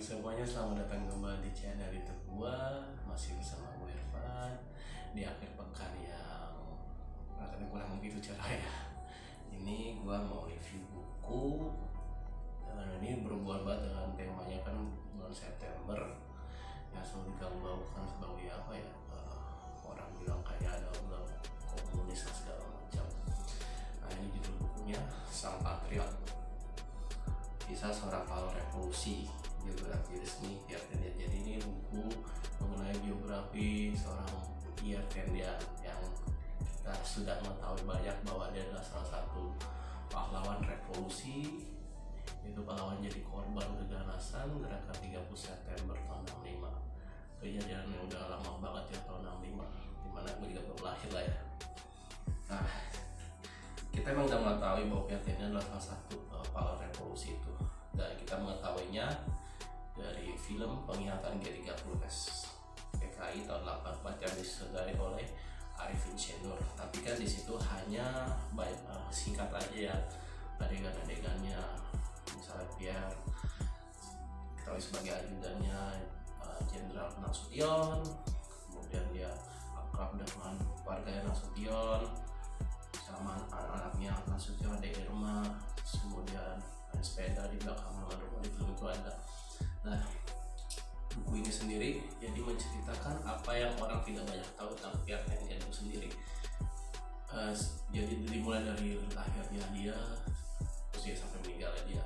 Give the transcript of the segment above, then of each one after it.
pagi semuanya, selamat datang kembali di channel YouTube gua. Masih bersama gue Irfan di akhir pekan yang rasanya kurang begitu cerah ya. Ini gua mau review buku, dan ini berhubungan banget dengan temanya kan bulan September yang selalu digambarkan sebagai apa ya, orang bilang kayak ada bulan komunis dan segala macam. Nah, ini judul bukunya Sang Patriot, kisah seorang pahlawan revolusi, biografi resmi Pierre Tendian. Jadi ini buku mengenai biografi seorang Pierre Tendian yang kita sudah mengetahui banyak bahwa dia adalah salah satu pahlawan revolusi, yaitu pahlawan jadi korban keganasan gerakan 30 September tahun 65. Kejadian yang udah lama banget ya, tahun 65, dimana gue juga belum lahir lah ya. Nah, kita memang udah mengetahui bahwa Pierre Tendian adalah salah satu pahlawan revolusi itu, dan kita mengetahuinya dari film Pengkhianatan G30S PKI tahun 84 yang disutradarai oleh Arifin Shenur. Tapi kan di situ hanya singkat aja ya adegan-adegannya, misalnya Pierre kita tahu sebagai ajudannya Jenderal Nasution, kemudian dia akrab dengan keluarga Nasution sama anak-anaknya Nasution, ada Irma, kemudian ada sepeda di belakang rumah di film itu ada. Nah, buku ini sendiri jadi menceritakan apa yang orang tidak banyak tahu tentang Pierre Tendian itu sendiri. Jadi dimulai dari lahirnya dia, terus dia sampai meninggalnya dia.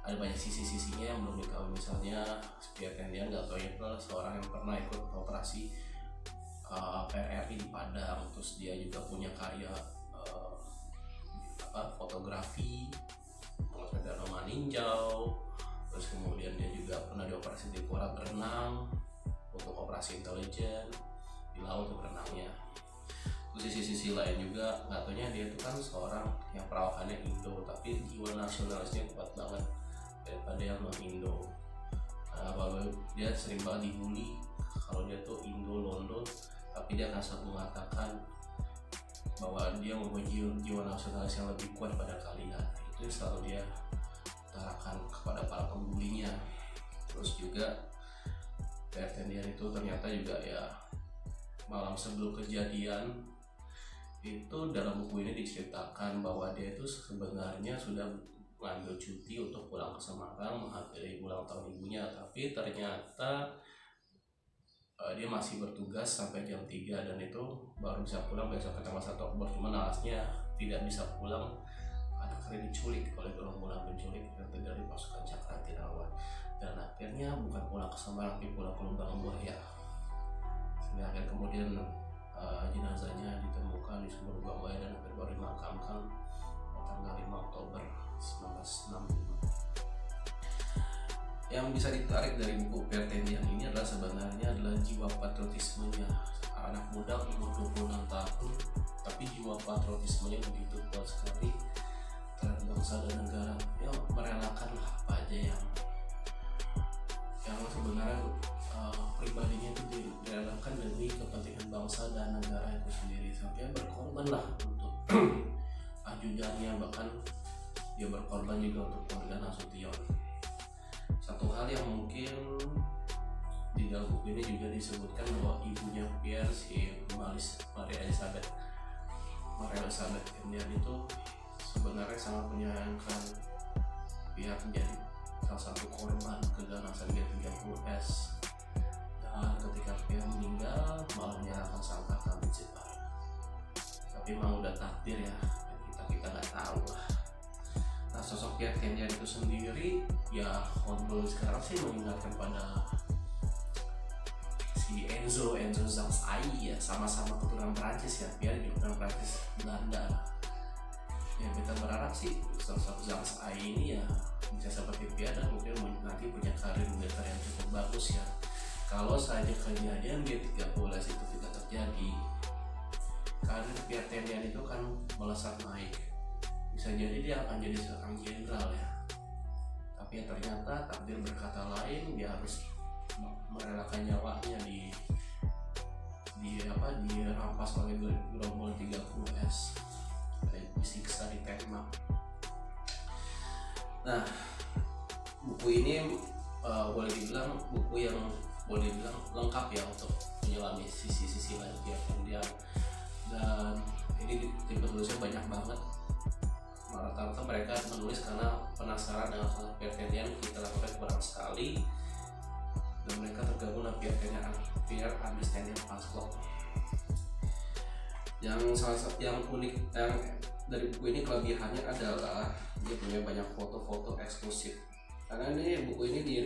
Ada banyak sisi-sisinya yang belum diketahui. Misalnya Pierre Tendian nggak tahu ya, seorang yang pernah ikut operasi PRRI di Padang, terus dia juga punya karya fotografi, mengenai Roma Ninjau, terus kemudian dia juga pernah dioperasi di kolam renang untuk operasi intelijen di laut untuk renangnya. Terus sisi-sisi lain juga nggak taunya dia itu kan seorang yang perawakannya Indo, tapi jiwa nasionalisnya kuat banget daripada yang non Indo. Kalau dia sering banget dibully kalau dia tuh Indo Londo, tapi dia akan selalu mengatakan bahwa dia mempunyai jiwa nasionalis yang lebih kuat pada kalian. Itu selalu dia utarakan kepada para pembulinya. Terus juga Pierre Tendian itu ternyata juga ya, malam sebelum kejadian itu dalam buku ini diceritakan bahwa dia itu sebenarnya sudah mengambil cuti untuk pulang ke Semarang menghadiri ulang tahun ibunya, tapi ternyata dia masih bertugas sampai jam 3 dan itu baru bisa pulang besok ke tanggal 1 Oktober. Cuman alasnya tidak bisa pulang karena diculik oleh gerombolan penculik yang terjadi di pasukan Cakratirawa, dan akhirnya bukan pulang ke Semarang tapi pulang ke Lubang Buaya. Sehingga akhirnya kemudian jenazahnya ditemukan di Sumber Lubang Buaya dan akhirnya baru dimakamkan tanggal 5 Oktober 1965. Yang bisa ditarik dari buku Pierre Tendian ini adalah sebenarnya adalah jiwa patriotismenya. Anak muda umur 26 tahun, tapi jiwa patriotismenya begitu kuat sekali terhadap bangsa dan negara. Ya, merelakan apa aja yang sebenarnya pribadinya itu direlakan demi kepentingan bangsa dan negara itu sendiri, sampai berkorban lah untuk ajudannya, bahkan dia berkorban juga untuk keluarga Nasution. Satu hal yang mungkin di dalam buku ini juga disebutkan bahwa ibunya Pierre, si Maria Elizabeth Tendian itu sebenarnya sangat menyayangkan Pierre menjadi salah satu korban keganasan G30S, dan ketika Pierre meninggal malah menyerahkan sang kakak Mujibari. Tapi memang udah takdir ya, kita nggak tahu lah. Nah, sosok Pierre Tendian itu sendiri ya, kalau sekarang sih mengingatkan pada si Enzo Zhang ya, sama-sama keturunan Prancis ya, Pierre juga keturunan Prancis Belanda. Ya, kita berharap sih sosok Zhang ini ya bisa seperti Pierre dan mungkin nanti punya karir militer yang cukup bagus ya. Kalau saja kejadian G30S itu tidak terjadi, karir Pierre Tendian itu kan melesat naik. Bisa jadi dia akan jadi seorang jenderal ya, tapi ya ternyata takdir berkata lain, dia harus merelakan nyawanya dirampas oleh gerombol 30S, disiksa, ditembak. Nah, buku ini boleh dibilang buku yang boleh dibilang lengkap ya untuk menyelami sisi-sisi lain Pierre Tendian. Dan ini tim penulisnya banyak banget. Rata-rata mereka menulis karena penasaran dengan hal Pierre Tendian, kita lakukan kurang sekali, dan mereka tergabung dengan Pierre Amis Tendian Fans Club. Yang salah satu yang unik dari buku ini kelebihannya adalah dia punya banyak foto-foto eksklusif. Karena ini buku ini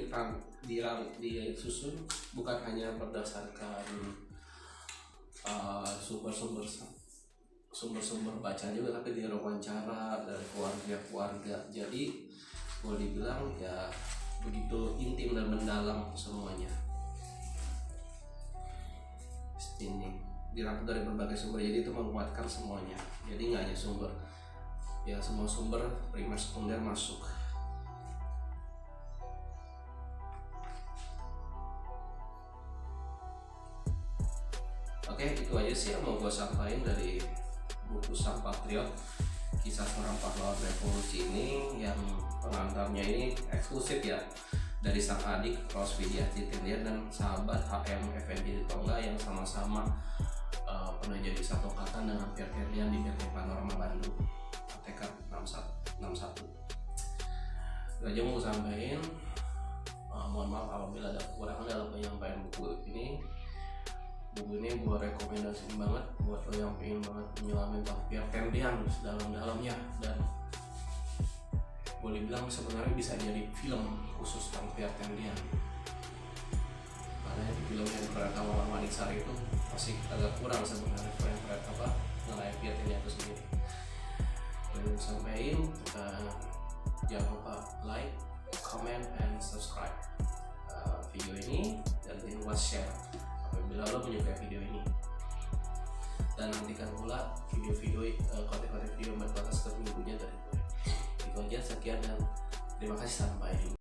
disusun bukan hanya berdasarkan sumber-sumber baca juga, tapi dia wawancara dari keluarga. Jadi boleh dibilang ya begitu intim dan mendalam semuanya. Ini dirangkum dari berbagai sumber, jadi itu menguatkan semuanya. Jadi nggak hanya sumber, ya semua sumber primer sekunder masuk. Oke, itu aja sih yang mau gue sampaikan dari buku Sang Patriot, kisah seorang pahlawan revolusi ini, yang pengantarnya ini eksklusif ya, dari sang adik Ros Widiati Tendian dan sahabat HM Effendi Tonga yang sama-sama pernah jadi satu angkatan dengan Pierre Tendian di PT Panorama Bandung ATK 61. Itu aja mau sampaikan. Mohon maaf apabila ada kekurangan dalam penyampaian buku ini. Buku ini gue rekomendasiin banget buat lo yang pengen banget menyelami tentang Pierre Tendian dalam-dalamnya, dan boleh bilang sebenarnya bisa jadi film khusus tentang Pierre Tendian. Karena di film yang ternyata Wawan Manisari itu masih agak kurang sebenarnya mengenai Pierre Tendian itu sendiri. Belum sampaikan, jangan lupa like, comment, and subscribe video ini, dan jangan lupa share apabila lo menyukai video ini, dan nantikan pula video-video konten-konten video berbatas setiap minggunya dari gue. Itu aja, sekian dan terima kasih, sampai jumpa.